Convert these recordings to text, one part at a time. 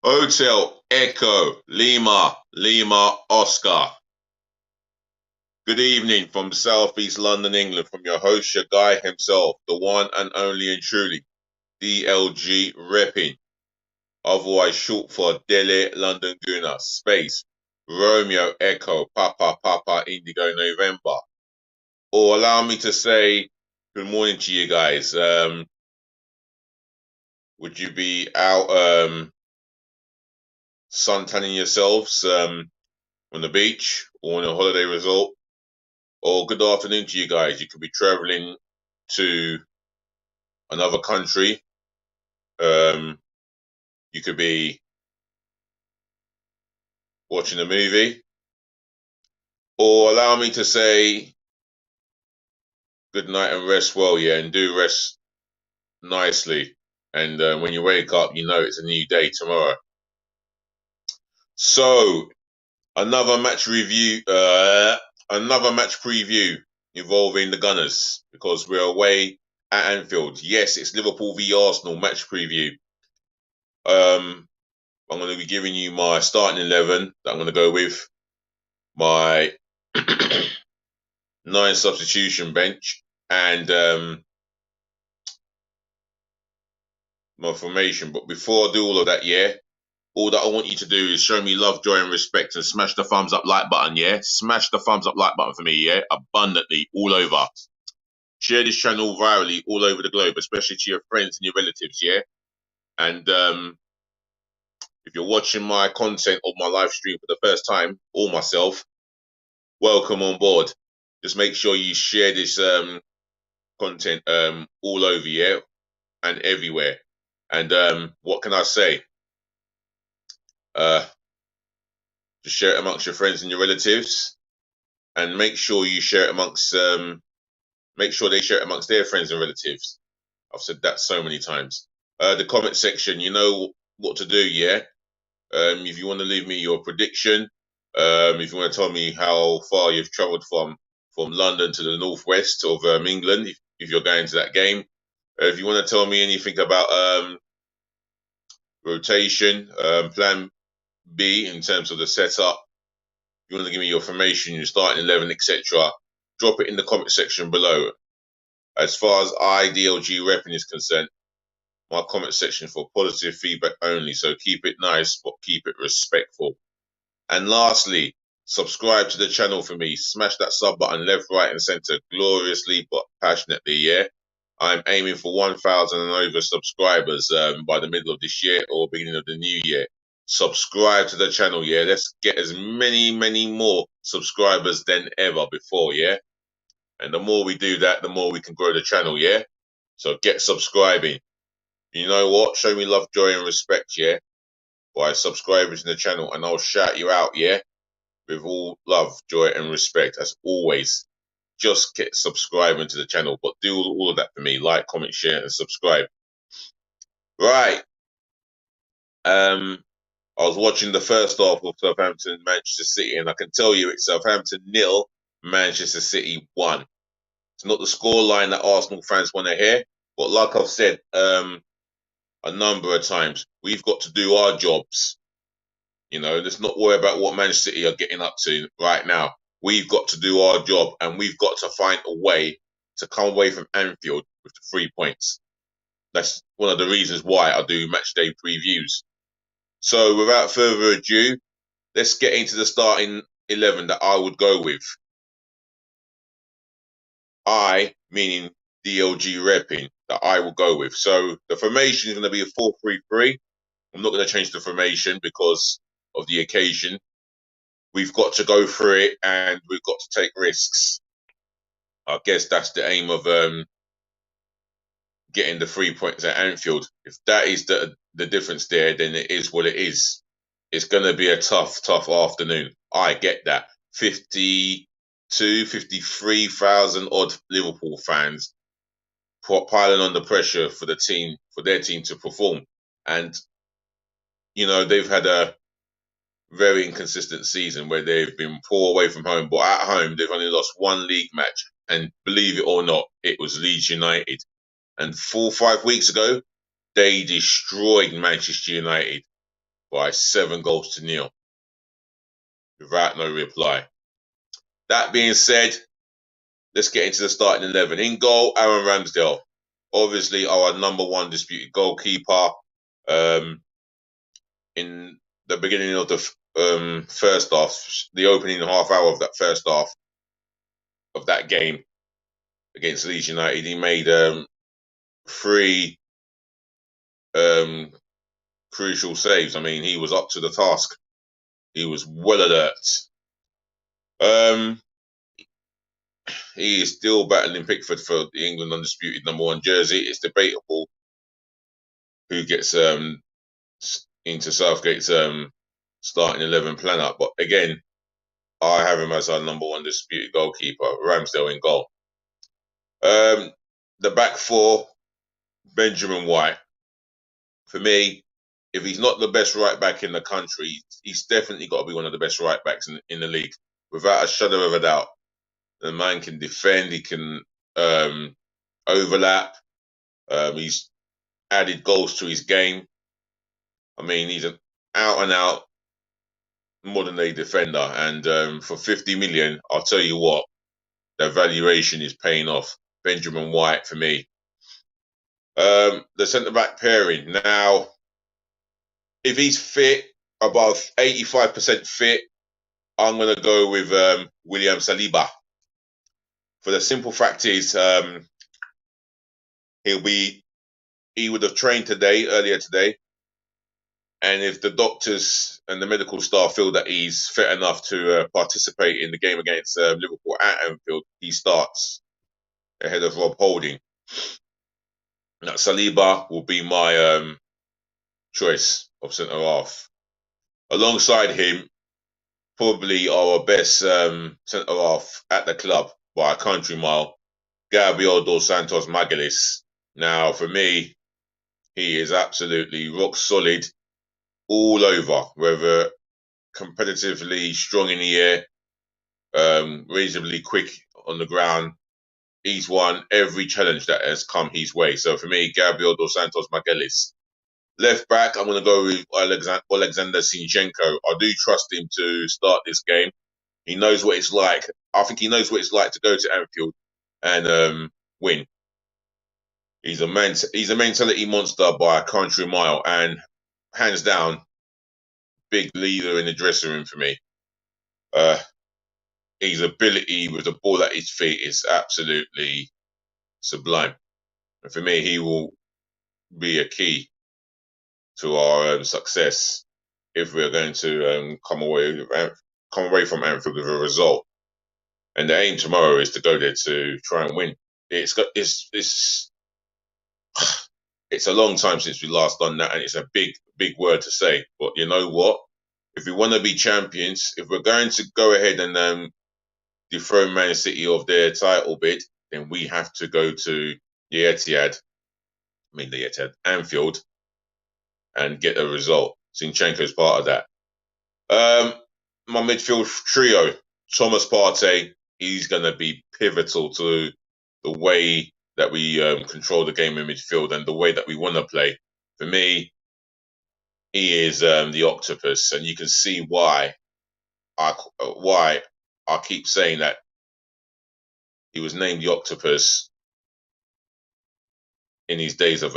Hotel Echo Lima Lima Oscar. Good evening from Southeast London, England, from your host, your guy himself, the one and only and truly, DLG Repping, otherwise short for Delhi London Guna, space, Romeo Echo Papa Papa Indigo November. Or allow me to say good morning to you guys. Would you be out suntanning yourselves on the beach or on a holiday resort? Or good afternoon to you guys. You could be traveling to another country. You could be watching a movie. Or allow me to say good night and rest well, yeah, and do rest nicely. And when you wake up, you know it's a new day tomorrow. So, another match review, another match preview involving the Gunners because we're away at Anfield. Yes, it's Liverpool v Arsenal match preview. I'm going to be giving you my starting 11 that I'm going to go with, my 9 substitution bench, and my formation. But before I do all of that, yeah, all that I want you to do is show me love, joy, and respect, and smash the thumbs up like button, yeah? Smash the thumbs up like button for me, yeah? Abundantly, all over. Share this channel virally all over the globe, especially to your friends and your relatives, yeah? And if you're watching my content or my live stream for the first time, or myself, welcome on board. Just make sure you share this content all over, yeah? And everywhere. And what can I say? Just share it amongst your friends and your relatives, and make sure you share it amongst make sure they share it amongst their friends and relatives. I've said that so many times. The comment section, you know what to do, yeah? If you want to leave me your prediction, if you want to tell me how far you've travelled from London to the northwest of England, if you're going to that game, if you want to tell me anything about rotation, plan B in terms of the setup, if you want to give me your formation, your starting 11, etc., drop it in the comment section below. As far as IDLG repping is concerned, my comment section for positive feedback only, so keep it nice, but keep it respectful. And lastly, subscribe to the channel for me. Smash that sub button left, right, and center gloriously but passionately, yeah? I'm aiming for 1,000 and over subscribers by the middle of this year or beginning of the new year. Subscribe to the channel, yeah? Let's get as many more subscribers than ever before, yeah? And the more we do that, the more we can grow the channel, yeah? So get subscribing. You know what? Show me love, joy, and respect, yeah? By subscribing to the channel, and I'll shout you out, yeah? With all love, joy, and respect, as always. Just get subscribing to the channel, but do all of that for me. Like, comment, share, and subscribe. Right. I was watching the first half of Southampton Manchester City, and I can tell you it's Southampton 0, Manchester City 1. It's not the scoreline that Arsenal fans want to hear, but like I've said a number of times, we've got to do our jobs. You know, let's not worry about what Manchester City are getting up to right now. We've got to do our job, and we've got to find a way to come away from Anfield with the 3 points. That's one of the reasons why I do match day previews. So without further ado, let's get into the starting 11 that I would go with. I, meaning DLG repping, that I will go with. So the formation is going to be a 4-3-3. I'm not going to change the formation because of the occasion. We've got to go through it and we've got to take risks. I guess that's the aim of getting the 3 points at Anfield. If that is the difference there, then it is what it is. It's going to be a tough afternoon. I get that. 53,000 odd Liverpool fans piling on the pressure for the team, for their team to perform. And, you know, they've had a very inconsistent season where they've been poor away from home, but at home they've only lost 1 league match. And believe it or not, it was Leeds United. And 4 or 5 weeks ago, they destroyed Manchester United by 7-0 without no reply. That being said, let's get into the starting 11. In goal, Aaron Ramsdale, obviously our number one disputed goalkeeper. In the beginning of the first half, the opening half hour of that first half of that game against Leeds United, he made 3 crucial saves. I mean, he was up to the task. He was well alert. He is still battling Pickford for the England undisputed number 1 jersey. It's debatable who gets into Southgate's starting 11 plan-up. But again, I have him as our number 1 disputed goalkeeper, Ramsdale in goal. The back 4, Benjamin White. For me, if he's not the best right back in the country, he's definitely got to be one of the best right backs in the league, without a shadow of a doubt. The man can defend, he can overlap. He's added goals to his game. I mean, he's an out-and-out modern-day defender. And for 50 million, I'll tell you what, the valuation is paying off. Benjamin White for me. The centre-back pairing. Now, if he's fit, above 85% fit, I'm going to go with William Saliba. For the simple fact is, he would have trained earlier today. And if the doctors and the medical staff feel that he's fit enough to participate in the game against Liverpool at Anfield, he starts ahead of Rob Holding. Now, Saliba will be my choice of centre half. Alongside him, probably our best centre half at the club by a country mile, Gabriel dos Santos Magalhães. Now, for me, he is absolutely rock solid all over, whether competitively strong in the air, reasonably quick on the ground. He's won every challenge that has come his way. So for me, Gabriel dos Santos Magalhães. Left back, I'm going to go with Alexander Zinchenko. I do trust him to start this game. He knows what it's like. I think he knows what it's like to go to Anfield and win. He's a mentality monster by a country mile, and hands down, big leader in the dressing room for me. His ability with the ball at his feet is absolutely sublime. And for me, he will be a key to our success if we're going to come away from Anfield with a result. And the aim tomorrow is to go there to try and win. It's a long time since we last done that, and it's a big word to say. But you know what? If we want to be champions, if we're going to go ahead and dethrone Man City of their title bid, then we have to go to Anfield, and get a result. Zinchenko's part of that. My midfield trio, Thomas Partey, he's going to be pivotal to the way that we control the game in midfield and the way that we want to play. For me, he is the octopus, and you can see why I keep saying that he was named the octopus in his days at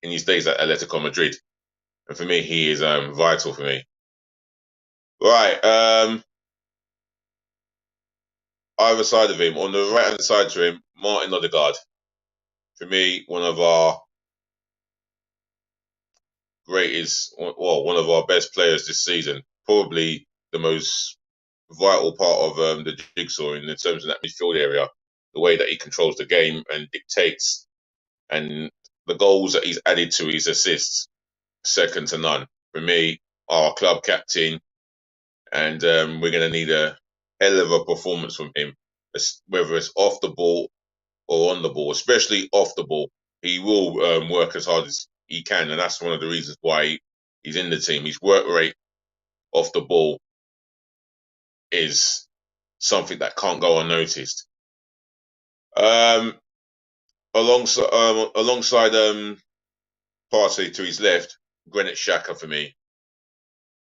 Atletico Madrid. And for me, he is vital for me. Right. Either side of him, on the right-hand side to him, Martin Odegaard. For me, one of our one of our best players this season. Probably the most vital part of the jigsaw in terms of that midfield area. The way that he controls the game and dictates, and the goals that he's added to his assists, second to none. For me, our club captain, and we're going to need a hell of a performance from him, whether it's off the ball or on the ball, especially off the ball. He will work as hard as he can, and that's one of the reasons why he's in the team. His work rate off the ball is something that can't go unnoticed. Alongside Partey to his left, Granit Xhaka for me.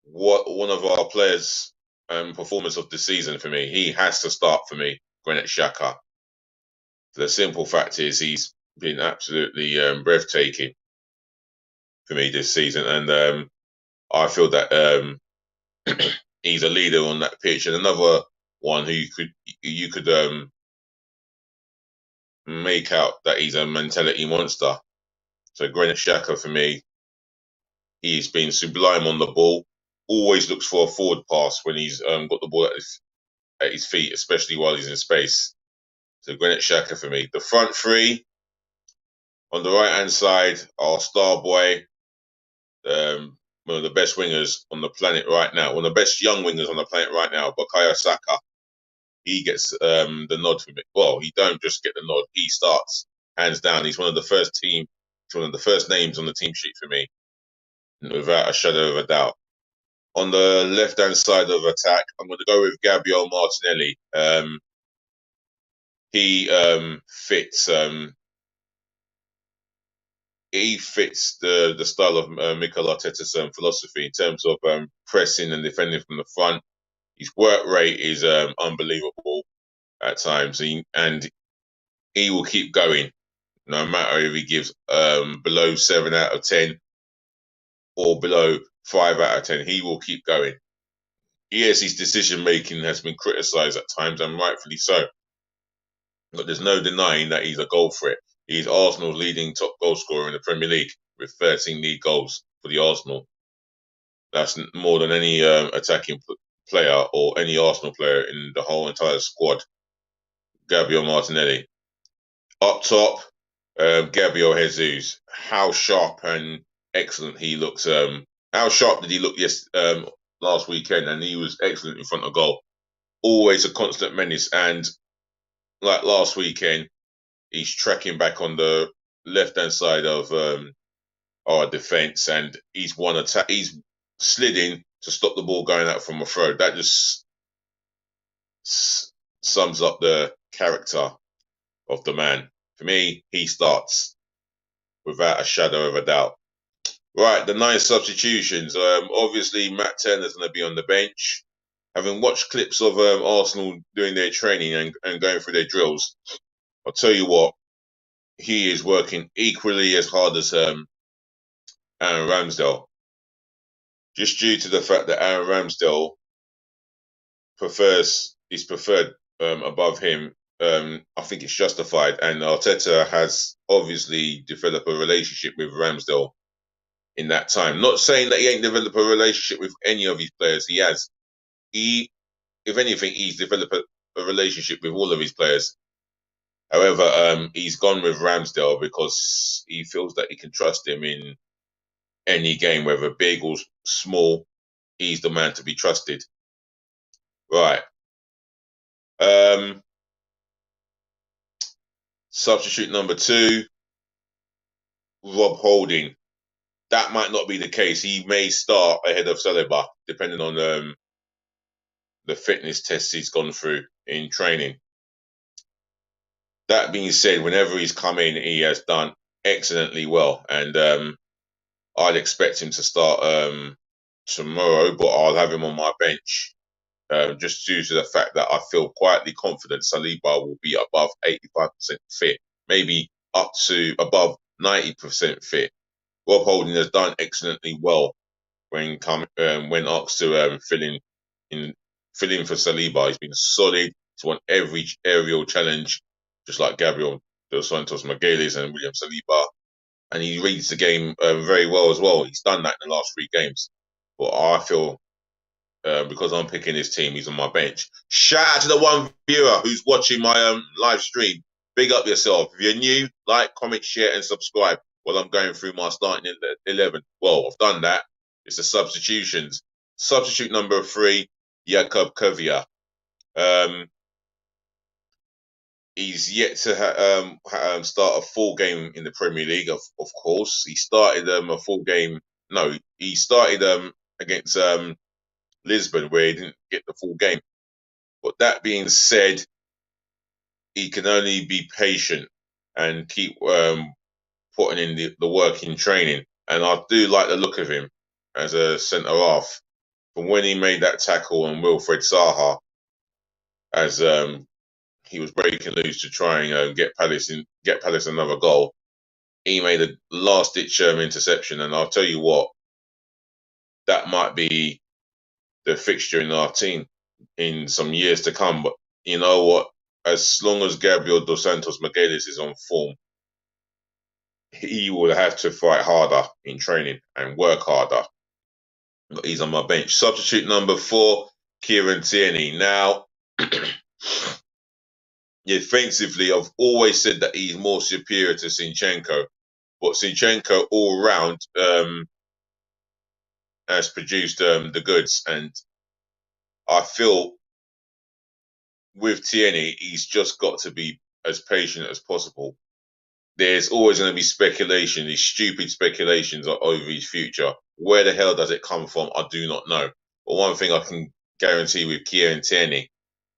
one of our players performance of the season for me. He has to start for me, Granit Xhaka. The simple fact is he's been absolutely breathtaking for me this season, and I feel that he's a leader on that pitch, and another one who you could make out that he's a mentality monster. So Granit Xhaka for me, he's been sublime on the ball. Always looks for a forward pass when he's got the ball at his feet, especially while he's in space. So Granit Xhaka for me. The front three on the right hand side are Starboy, one of the best wingers on the planet right now, one of the best young wingers on the planet right now, Bukayo Saka. He gets the nod for me. Well, he don't just get the nod; he starts hands down. He's one of the first team, he's one of the first names on the team sheet for me, without a shadow of a doubt. On the left hand side of attack, I'm going to go with Gabriel Martinelli. He fits. He fits the style of Mikel Arteta's philosophy in terms of pressing and defending from the front. His work rate is unbelievable at times, and he will keep going no matter if he gives below 7 out of 10 or below 5 out of 10. He will keep going. Yes, his decision making has been criticised at times, and rightfully so. But there's no denying that he's a goal threat. He's Arsenal's leading top goal scorer in the Premier League with 13 league goals for the Arsenal. That's more than any attacking player or any Arsenal player in the whole entire squad. Gabriel Martinelli. Up top, Gabriel Jesus. How sharp and excellent he looks. How sharp did he look last weekend? And he was excellent in front of goal. Always a constant menace. And like last weekend, he's tracking back on the left-hand side of our defence, and he's one attack. He's slid in to stop the ball going out from a throw. That just sums up the character of the man. For me, he starts without a shadow of a doubt. Right, the 9 substitutions. Obviously, Matt Turner's going to be on the bench. Having watched clips of Arsenal doing their training and going through their drills, I'll tell you what, he is working equally as hard as Aaron Ramsdale. Just due to the fact that Aaron Ramsdale is preferred above him, I think it's justified. And Arteta has obviously developed a relationship with Ramsdale in that time. Not saying that he ain't developed a relationship with any of his players. He has. If anything, he's developed a relationship with all of his players. However, he's gone with Ramsdale because he feels that he can trust him in any game, whether big or small. He's the man to be trusted. Right. Substitute number 2, Rob Holding. That might not be the case. He may start ahead of Saliba, depending on the fitness tests he's gone through in training. That being said, whenever he's come in, he has done excellently well, and I'd expect him to start tomorrow, but I'll have him on my bench just due to the fact that I feel quietly confident Saliba will be above 85% fit, maybe up to above 90% fit. Rob Holding has done excellently well when asked to fill in for Saliba. He's been solid. He's won every aerial challenge, just like Gabriel Dos Santos Magalhaes and William Saliba. And he reads the game very well as well. He's done that in the last 3 games. But I feel because I'm picking his team, he's on my bench. Shout out to the one viewer who's watching my live stream. Big up yourself. If you're new, like, comment, share, and subscribe while I'm going through my starting 11. Well, I've done that. It's the substitutions. Substitute number 3, Jakub Kevia. He's yet to start a full game in the Premier League, of course. He started a full game. No, he started against Lisbon, where he didn't get the full game. But that being said, he can only be patient and keep putting in the work in training. And I do like the look of him as a centre half. from when he made that tackle on Wilfred Zaha as he was breaking loose to try and get Palace another goal. He made a last ditch interception, and I'll tell you what, that might be the fixture in our team in some years to come. But you know what? As long as Gabriel dos Santos Miguelis is on form, he will have to fight harder in training and work harder. But he's on my bench. Substitute number 4, Kieran Tierney. Now, defensively, I've always said that he's more superior to Zinchenko. But Zinchenko all round has produced the goods. And I feel with Tierney, he's just got to be as patient as possible. There's always going to be speculation, these stupid speculations over his future. Where the hell does it come from? I do not know. But one thing I can guarantee with Kieran Tierney,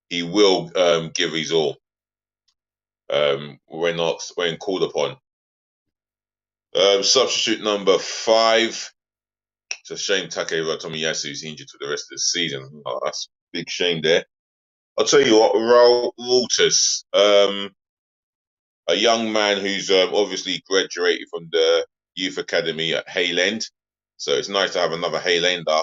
he will give his all when called upon. Substitute number 5. It's a shame Takehiro Tomiyasu is injured for the rest of the season. Oh, that's a big shame there. I'll tell you what, Raul Walters, a young man who's obviously graduated from the youth academy at Hale End. So it's nice to have another Hale Ender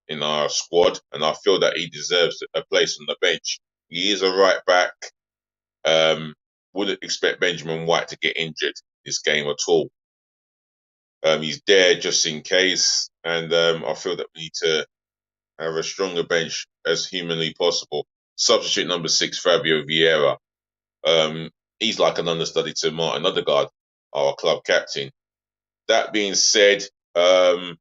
in our squad, and I feel that he deserves a place on the bench. He is a right back. Wouldn't expect Benjamin White to get injured this game at all. He's there just in case, and I feel that we need to have a stronger bench as humanly possible. Substitute number 6, Fabio Vieira. He's like an understudy to Martin Odegaard, our club captain. That being said, there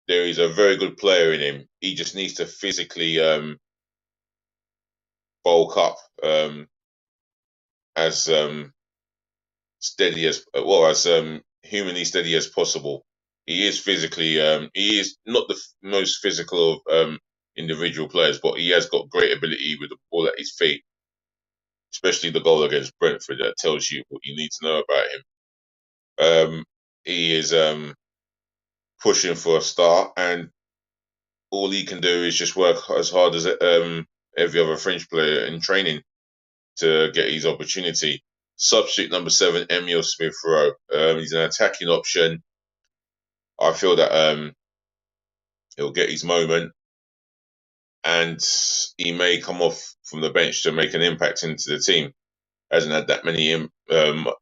is a very good player in him. He just needs to physically bulk up as steady as humanly steady as possible. He is physically, he is not the most physical of individual players, but he has got great ability with the ball at his feet, especially the goal against Brentford. That tells you what you need to know about him. He is pushing for a start, and all he can do is just work as hard as every other French player in training to get his opportunity. Substitute number 7, Emile Smith-Rowe. He's an attacking option. I feel that he'll get his moment, and he may come off from the bench to make an impact into the team. Hasn't had that many. He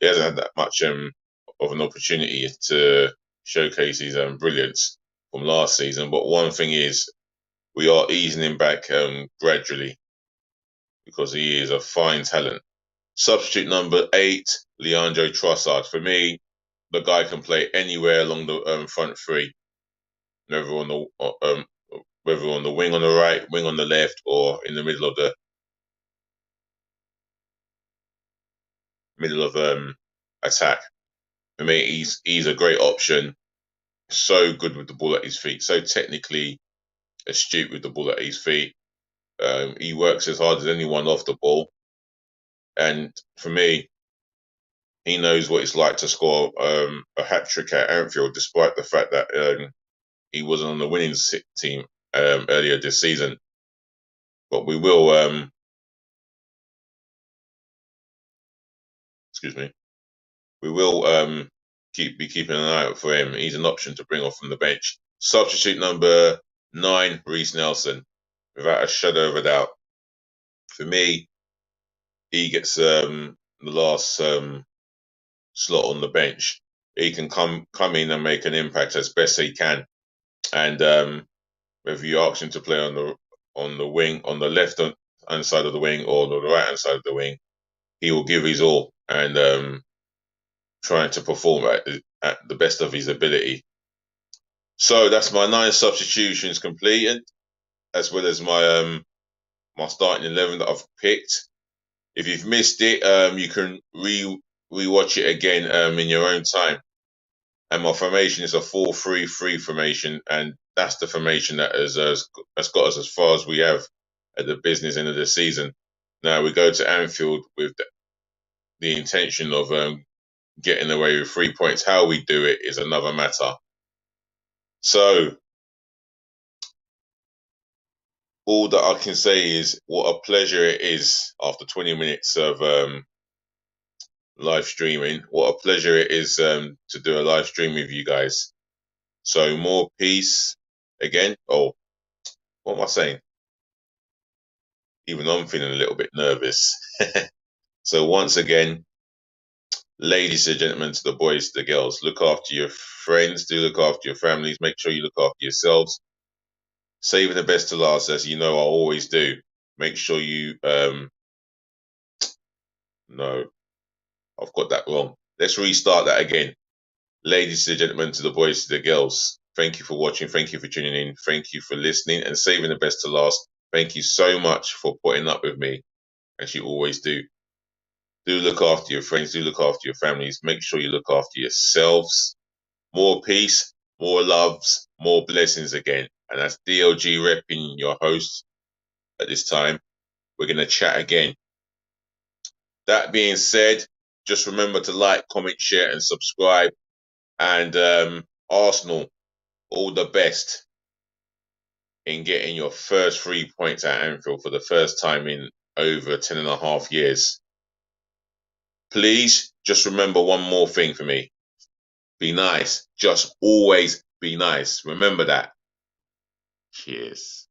hasn't had that much of an opportunity to showcase his brilliance from last season. But one thing is, we are easing him back gradually because he is a fine talent. Substitute number 8, Leandro Trossard. For me, the guy can play anywhere along the front three, whether on the wing on the right, wing on the left, or in the middle of attack. For me, he's a great option. So good with the ball at his feet. So technically astute with the ball at his feet. He works as hard as anyone off the ball. And for me, he knows what it's like to score a hat-trick at Anfield, despite the fact that he wasn't on the winning team earlier this season. But we will, be keeping an eye out for him. He's an option to bring off from the bench. Substitute number 9, Reiss Nelson, without a shadow of a doubt. For me, he gets the last slot on the bench. He can come in and make an impact as best he can. And whether you ask him to play on the wing, on the left hand side of the wing, or the right hand side of the wing, he will give his all and trying to perform at the best of his ability. So that's my 9 substitutions completed, as well as my starting 11 that I've picked. If you've missed it, you can rewatch it again in your own time. And my formation is a 4-3-3 formation, and that's the formation that has got us as far as we have at the business end of the season. Now we go to Anfield with the intention of getting away with 3 points. How we do it is another matter. So all that I can say is what a pleasure it is after 20 minutes of live streaming. What a pleasure it is to do a live stream with you guys. So more peace again. Oh, what am I saying? Even I'm feeling a little bit nervous. So once again, ladies and gentlemen, to the boys, to the girls, look after your friends, do look after your families, make sure you look after yourselves. Saving the best to last, as you know I always do. Make sure you no, I've got that wrong. Let's restart that again. Ladies and gentlemen, to the boys, to the girls, thank you for watching, thank you for tuning in, thank you for listening and saving the best to last. Thank you so much for putting up with me, as you always do. Do look after your friends, do look after your families, make sure you look after yourselves. More peace, more loves, more blessings again. And that's DLG repping your host at this time. We're going to chat again. That being said, just remember to like, comment, share, and subscribe. And Arsenal, all the best in getting your first 3 points at Anfield for the first time in over 10.5 years. Please just remember one more thing for me. Be nice. Just always be nice. Remember that. Cheers.